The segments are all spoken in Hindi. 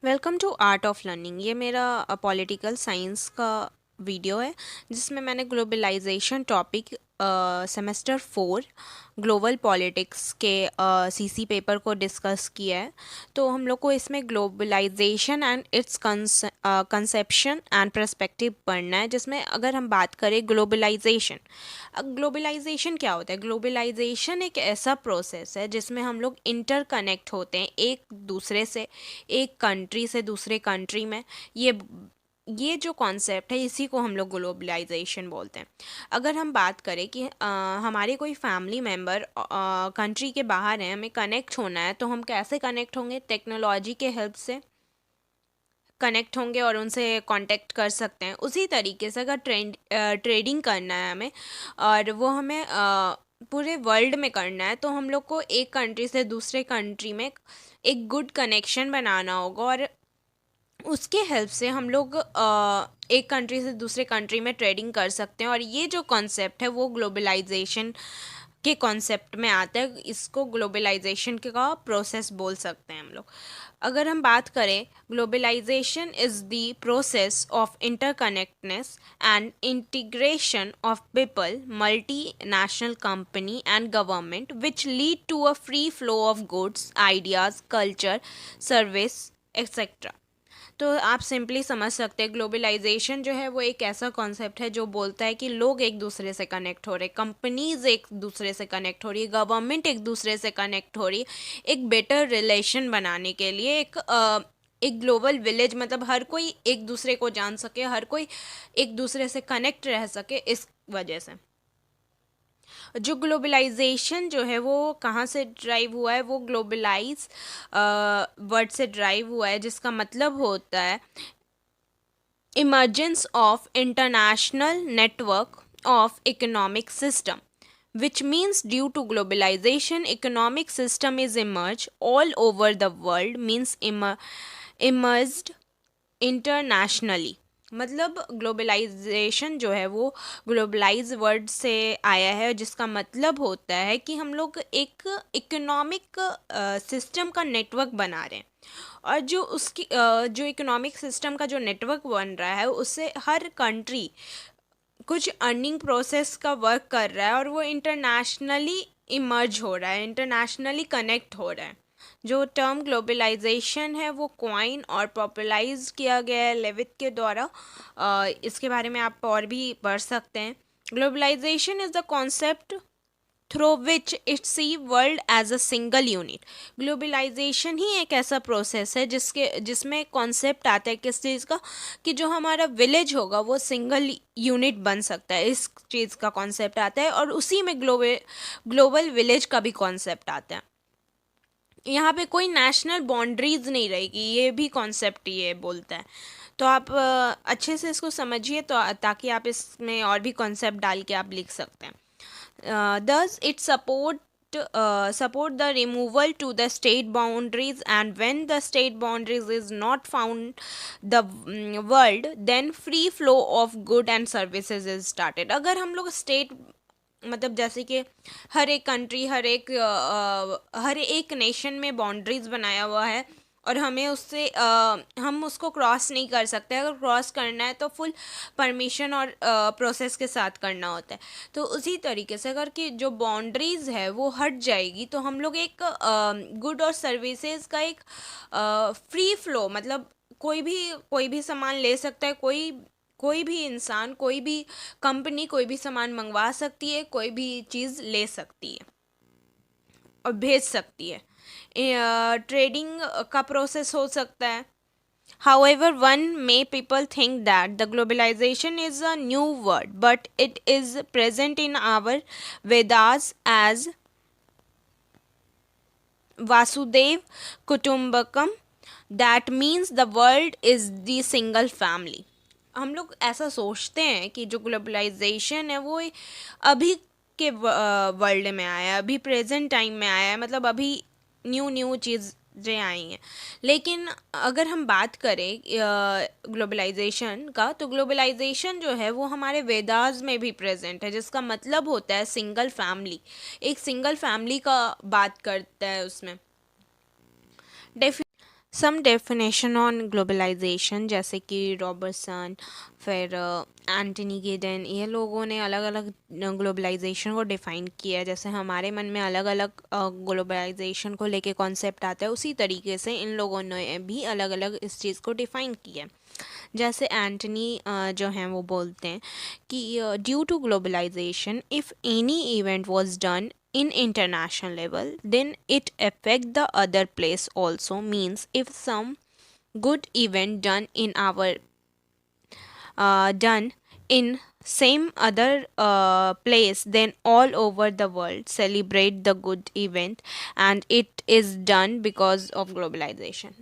Welcome to art of learning. ये मेरा पॉलिटिकल साइंस का वीडियो है जिसमें मैंने globalisation topic semester 4 global politics के सीसी पेपर को डिस्कस किया है। तो हम लोग को इसमें globalisation and its conception and perspective पढ़ना है, जिसमें अगर हम बात करें ग्लोबलाइजेशन, ग्लोबलाइजेशन क्या होता है। ग्लोबलाइजेशन एक ऐसा प्रोसेस है जिसमें हम लोग इंटरकनेक्ट होते हैं एक दूसरे से, एक कंट्री से दूसरे कंट्री में। ये जो कॉन्सेप्ट है इसी को हम लोग ग्लोबलाइजेशन बोलते हैं। अगर हम बात करें कि हमारे कोई फैमिली मेम्बर कंट्री के बाहर हैं, हमें कनेक्ट होना है, तो हम कैसे कनेक्ट होंगे? टेक्नोलॉजी के हेल्प से कनेक्ट होंगे और उनसे कांटेक्ट कर सकते हैं। उसी तरीके से अगर ट्रेडिंग करना है हमें, और वो हमें पूरे वर्ल्ड में करना है, तो हम लोग को एक कंट्री से दूसरे कंट्री में एक गुड कनेक्शन बनाना होगा, और उसके हेल्प से हम लोग एक कंट्री से दूसरे कंट्री में ट्रेडिंग कर सकते हैं। और ये जो कॉन्सेप्ट है वो ग्लोबलाइजेशन के कॉन्सेप्ट में आता है। इसको ग्लोबलाइजेशन का प्रोसेस बोल सकते हैं हम लोग। अगर हम बात करें, globalisation is the process of interconnectedness and integration of people, multi national company and government which lead to a free flow of goods, ideas, culture, service etcetera. तो आप सिंपली समझ सकते हैं, ग्लोबलाइजेशन जो है वो एक ऐसा कॉन्सेप्ट है जो बोलता है कि लोग एक दूसरे से कनेक्ट हो रहे, कंपनीज एक दूसरे से कनेक्ट हो रही है, गवर्नमेंट एक दूसरे से कनेक्ट हो रही है, एक बेटर रिलेशन बनाने के लिए। एक ग्लोबल विलेज, मतलब हर कोई एक दूसरे को जान सके, हर कोई एक दूसरे से कनेक्ट रह सके, इस वजह से। जो ग्लोबलाइजेशन जो है वो कहाँ से ड्राइव हुआ है? वो ग्लोबलाइज वर्ड से ड्राइव हुआ है, जिसका मतलब होता है emergence of international network of economic system, which means due to globalization economic system is emerged all over the world, means emerged internationally। मतलब ग्लोबलाइजेशन जो है वो ग्लोबलाइज वर्ड से आया है, जिसका मतलब होता है कि हम लोग एक इकोनॉमिक सिस्टम का नेटवर्क बना रहे हैं, और जो उसकी जो इकोनॉमिक सिस्टम का जो नेटवर्क बन रहा है उससे हर कंट्री कुछ अर्निंग प्रोसेस का वर्क कर रहा है, और वो इंटरनेशनली इमर्ज हो रहा है, इंटरनेशनली कनेक्ट हो रहा है। जो टर्म ग्लोबलाइजेशन है वो क्वाइन और पॉपुलराइज किया गया है लेविट के द्वारा। इसके बारे में आप और भी पढ़ सकते हैं। Globalisation is the concept through which it see world as a single unit. Globalisation ही एक ऐसा प्रोसेस है जिसमें कॉन्सेप्ट आता है किस चीज़ का, कि जो हमारा विलेज होगा वो सिंगल यूनिट बन सकता है, इस चीज़ का कॉन्सेप्ट आता है। और उसी में ग्लोबल विलेज का भी कॉन्सेप्ट आता है। यहाँ पे कोई नेशनल बाउंड्रीज नहीं रहेगी, ये भी कॉन्सेप्ट ये बोलता है। तो आप अच्छे से इसको समझिए, तो ताकि आप इसमें और भी कॉन्सेप्ट डाल के आप लिख सकते हैं। Thus, it support the removal to the state boundaries, and when the state boundaries is not found the world, then free flow of good and services is started। अगर हम लोग स्टेट, मतलब जैसे कि हर एक कंट्री, हर एक नेशन में बाउंड्रीज बनाया हुआ है, और हमें उससे हम उसको क्रॉस नहीं कर सकते। अगर क्रॉस करना है तो फुल परमिशन और प्रोसेस के साथ करना होता है। तो उसी तरीके से अगर कि जो बाउंड्रीज है वो हट जाएगी, तो हम लोग एक गुड और सर्विसेज का एक फ्री फ्लो, मतलब कोई भी सामान ले सकता है, कोई भी इंसान, कोई भी कंपनी कोई भी सामान मंगवा सकती है, कोई भी चीज़ ले सकती है और भेज सकती है। ट्रेडिंग का प्रोसेस हो सकता है। However, one may people think that the globalization is a new word, but it is present in our Vedas as Vasudev Kutumbakam, that means the world is the single family। हम लोग ऐसा सोचते हैं कि जो ग्लोबलाइजेशन है वो अभी के वर्ल्ड में आया है, अभी प्रेजेंट टाइम में आया है, मतलब अभी न्यू न्यू चीज़ें आई हैं। लेकिन अगर हम बात करें ग्लोबलाइजेशन का, तो ग्लोबलाइजेशन जो है वो हमारे वेदास में भी प्रेजेंट है, जिसका मतलब होता है सिंगल फैमिली। एक सिंगल फैमिली का बात करता है उसमें। सम डेफिनेशन ऑन ग्लोबलाइजेशन, जैसे कि रॉबर्टसन, फिर एंटनी गिडेन, ये लोगों ने अलग अलग ग्लोबलाइजेशन को डिफ़ाइन किया है। जैसे हमारे मन में अलग अलग ग्लोबलाइजेशन को लेके कॉन्सेप्ट आता है, उसी तरीके से इन लोगों ने भी अलग अलग इस चीज़ को डिफ़ाइन किया है। जैसे एंटनी जो हैं वो बोलते हैं कि due to globalisation if any event was done in international level, then it affect the other place also. Means if some good event done in same other place, then all over the world celebrate the good event, and it is done because of globalization.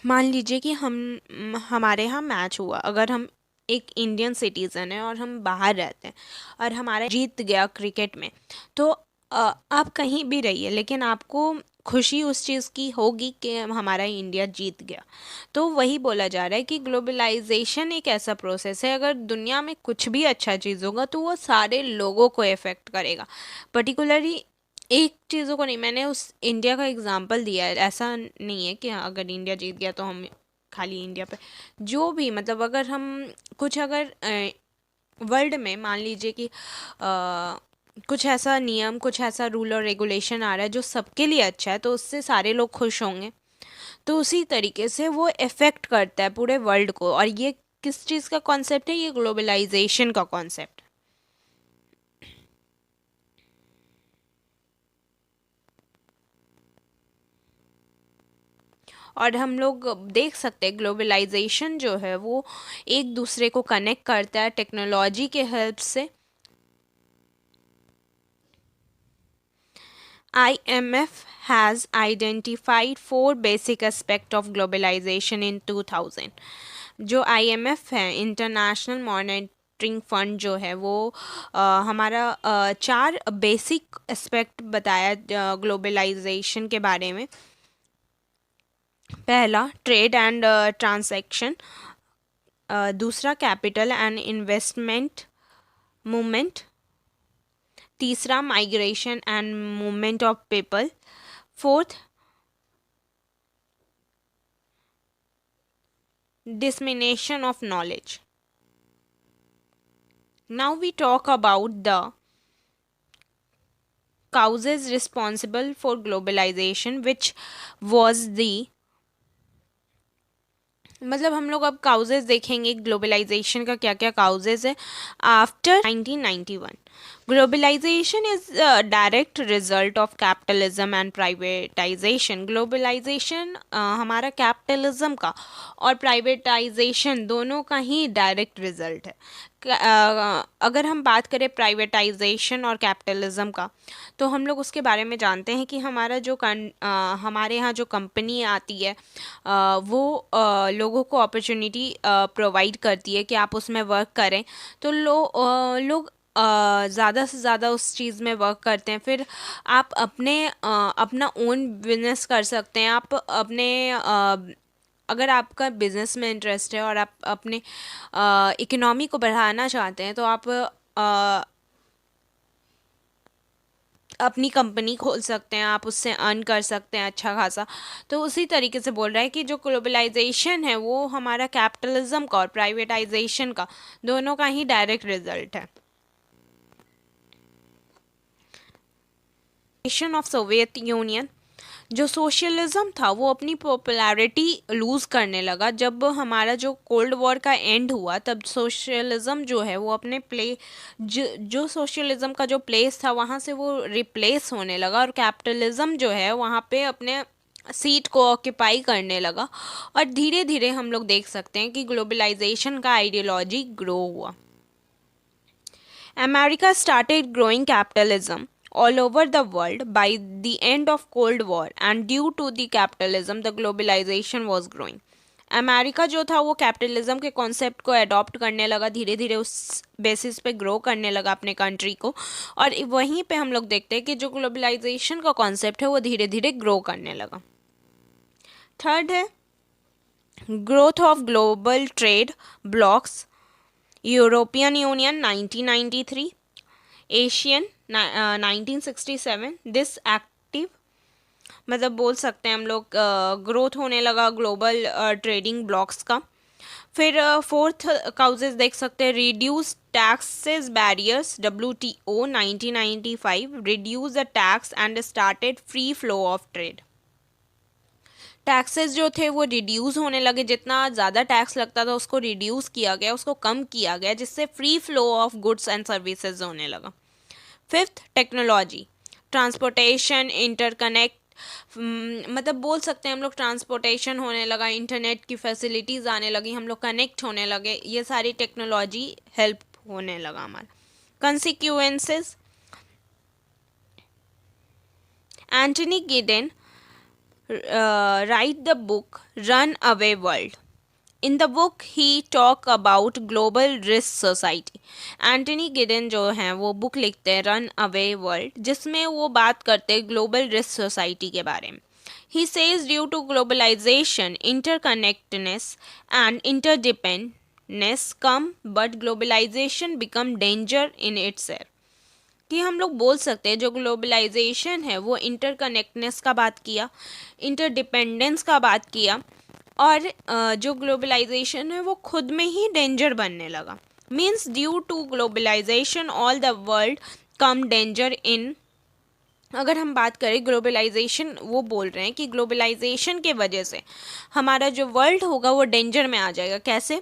मान लीजिए कि हमारे यहाँ मैच हुआ, अगर हम एक इंडियन सिटीज़न है और हम बाहर रहते हैं और हमारा जीत गया क्रिकेट में, तो आप कहीं भी रहिए लेकिन आपको खुशी उस चीज़ की होगी कि हमारा इंडिया जीत गया। तो वही बोला जा रहा है कि ग्लोबलाइजेशन एक ऐसा प्रोसेस है, अगर दुनिया में कुछ भी अच्छा चीज़ होगा तो वो सारे लोगों को इफ़ेक्ट करेगा, पर्टिकुलरली एक चीज़ों को नहीं। मैंने उस इंडिया का एग्जांपल दिया है, ऐसा नहीं है कि हाँ, अगर इंडिया जीत गया तो हम खाली इंडिया पे, जो भी मतलब अगर हम कुछ अगर वर्ल्ड में मान लीजिए कि कुछ ऐसा नियम, कुछ ऐसा रूल और रेगुलेशन आ रहा है जो सबके लिए अच्छा है, तो उससे सारे लोग खुश होंगे। तो उसी तरीके से वो इफ़ेक्ट करता है पूरे वर्ल्ड को। और ये किस चीज़ का कॉन्सेप्ट है? ये ग्लोबलाइजेशन का कॉन्सेप्ट। और हम लोग देख सकते हैं ग्लोबलाइजेशन जो है वो एक दूसरे को कनेक्ट करता है टेक्नोलॉजी के हेल्प से। IMF has identified four basic aspects of globalization in 2000। जो IMF है, इंटरनेशनल मॉनेटरिंग फंड जो है वो हमारा चार बेसिक एस्पेक्ट बताया ग्लोबलाइजेशन के बारे में। पहला ट्रेड एंड ट्रांसैक्शन, दूसरा कैपिटल एंड इन्वेस्टमेंट मूवमेंट, तीसरा migration and movement of people, fourth dissemination of knowledge. Now we talk about the causes responsible for globalization, which was the मतलब हम लोग अब काउजेज देखेंगे ग्लोबलाइजेशन का, क्या क्या काउजेज है। After 1991 globalisation is direct result of capitalism and privatisation. Globalisation हमारा कैपिटलिज्म का और प्राइवेटाइजेशन दोनों का ही डायरेक्ट रिजल्ट है। अगर हम बात करें प्राइवेटाइजेशन और कैपिटलिज्म का, तो हम लोग उसके बारे में जानते हैं कि हमारा जो हमारे यहाँ जो कंपनी आती है वो लोगों को अपॉर्चुनिटी प्रोवाइड करती है कि आप उसमें वर्क करें। तो लोग ज़्यादा से ज़्यादा उस चीज़ में वर्क करते हैं। फिर आप अपना ओन बिजनेस कर सकते हैं। आप अपने अगर आपका बिजनेस में इंटरेस्ट है और आप अपने इकोनॉमी को बढ़ाना चाहते हैं, तो आप अपनी कंपनी खोल सकते हैं, आप उससे अर्न कर सकते हैं अच्छा खासा। तो उसी तरीके से बोल रहा है कि जो ग्लोबलाइजेशन है वो हमारा कैपिटलिज्म का और प्राइवेटाइजेशन का दोनों का ही डायरेक्ट रिजल्ट है। ऑफ सोवियत यूनियन, जो सोशलिज्म था वो अपनी पॉपुलैरिटी लूज़ करने लगा। जब हमारा जो कोल्ड वॉर का एंड हुआ, तब सोशलिज्म जो है वो अपने जो सोशलिज्म का जो प्लेस था वहाँ से वो रिप्लेस होने लगा, और कैपिटलिज्म जो है वहाँ पे अपने सीट को ऑक्यूपाई करने लगा। और धीरे धीरे हम लोग देख सकते हैं कि ग्लोबलाइजेशन का आइडियोलॉजी ग्रो हुआ। America started growing capitalism all over the world by the end of Cold War, and due to the capitalism the globalization was growing। America जो था वो कैपिटलिज्म के कॉन्सेप्ट को अडॉप्ट करने लगा, धीरे धीरे उस बेसिस पे ग्रो करने लगा अपने कंट्री को। और वहीं पे हम लोग देखते हैं कि जो ग्लोबलाइजेशन का कॉन्सेप्ट है वो धीरे धीरे ग्रो करने लगा। थर्ड है growth of global trade blocks. European union 1993, Asian 1967। This active मतलब बोल सकते हैं हम लोग ग्रोथ होने लगा ग्लोबल ट्रेडिंग ब्लॉक्स का। फिर फोर्थ काउजेज देख सकते हैं, reduce taxes barriers, WTO 1995 reduce the tax and started free flow of trade. Taxes जो थे वो रिड्यूस होने लगे, जितना ज़्यादा टैक्स लगता था उसको रिड्यूस किया गया, उसको कम किया गया, जिससे free flow of goods and services होने लगा। फिफ्थ, टेक्नोलॉजी, ट्रांसपोर्टेशन, इंटरकनेक्ट, मतलब बोल सकते हैं हम लोग ट्रांसपोर्टेशन होने लगा, इंटरनेट की फैसिलिटीज़ आने लगी, हम लोग कनेक्ट होने लगे, ये सारी टेक्नोलॉजी हेल्प होने लगा हमारा। Consequences, Anthony Giddens write the book Runaway World. In the book he talk about global risk society. Anthony Giddens जो हैं वो बुक लिखते हैं रन अवे वर्ल्ड, जिसमें वो बात करते हैं ग्लोबल रिस्क सोसाइटी के बारे में। He says due to globalization, interconnectedness and interdependence come, but globalization become danger in itself. कि हम लोग बोल सकते हैं जो ग्लोबलाइजेशन है वो इंटरकनेक्टनेस का बात किया, इंटरडिपेंडेंस का बात किया, और जो ग्लोबलाइजेशन है वो खुद में ही डेंजर बनने लगा। Means due to globalisation all the world come danger in. अगर हम बात करें ग्लोबलाइजेशन, वो बोल रहे हैं कि ग्लोबलाइजेशन के वजह से हमारा जो वर्ल्ड होगा वो डेंजर में आ जाएगा। कैसे?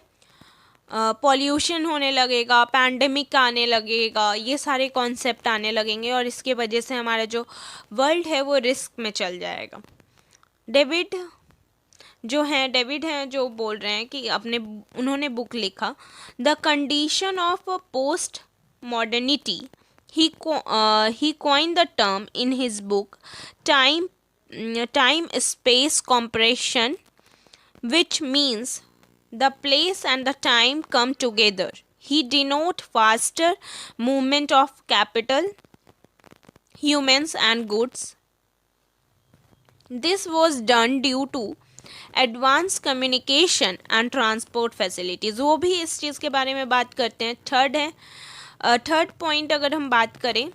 पॉल्यूशन होने लगेगा, पैंडेमिक आने लगेगा, ये सारे कॉन्सेप्ट आने लगेंगे और इसके वजह से हमारा जो वर्ल्ड है वो रिस्क में चल जाएगा। डेविड हैं जो बोल रहे हैं कि उन्होंने बुक लिखा the condition of post modernity. He coined the term in his book time space compression, which means the place and the time come together. He denote faster movement of capital, humans and goods. This was done due to advanced communication and transport facilities. वो भी इस चीज़ के बारे में बात करते हैं। थर्ड पॉइंट अगर हम बात करें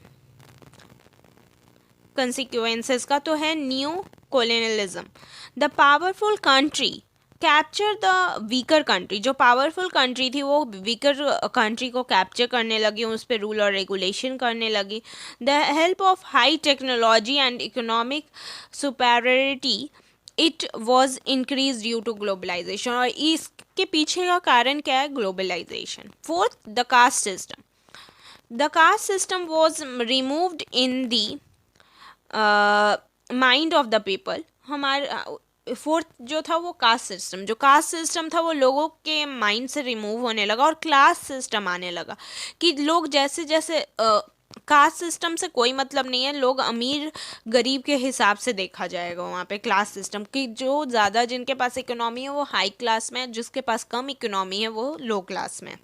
कंसिक्वेंसेस का, तो है new colonialism. The powerful country capture the weaker country. जो पावरफुल कंट्री थी वो वीकर कंट्री को कैप्चर करने लगी, उस पर रूल और रेगुलेशन करने लगी। The help of high technology and economic superiority it was increase due to globalisation. और इसके पीछे का कारण क्या है? Globalisation. Fourth, the caste system. The caste system was removed in the mind of the people. हमारा फोर्थ जो था वो कास्ट सिस्टम था वो लोगों के माइंड से रिमूव होने लगा और क्लास सिस्टम आने लगा कि लोग जैसे जैसे कास्ट सिस्टम से कोई मतलब नहीं है, लोग अमीर गरीब के हिसाब से देखा जाएगा वहाँ पे क्लास सिस्टम की। जो ज़्यादा जिनके पास इकोनॉमी है वो हाई क्लास में, जिसके पास कम इकोनॉमी है वो लो क्लास में।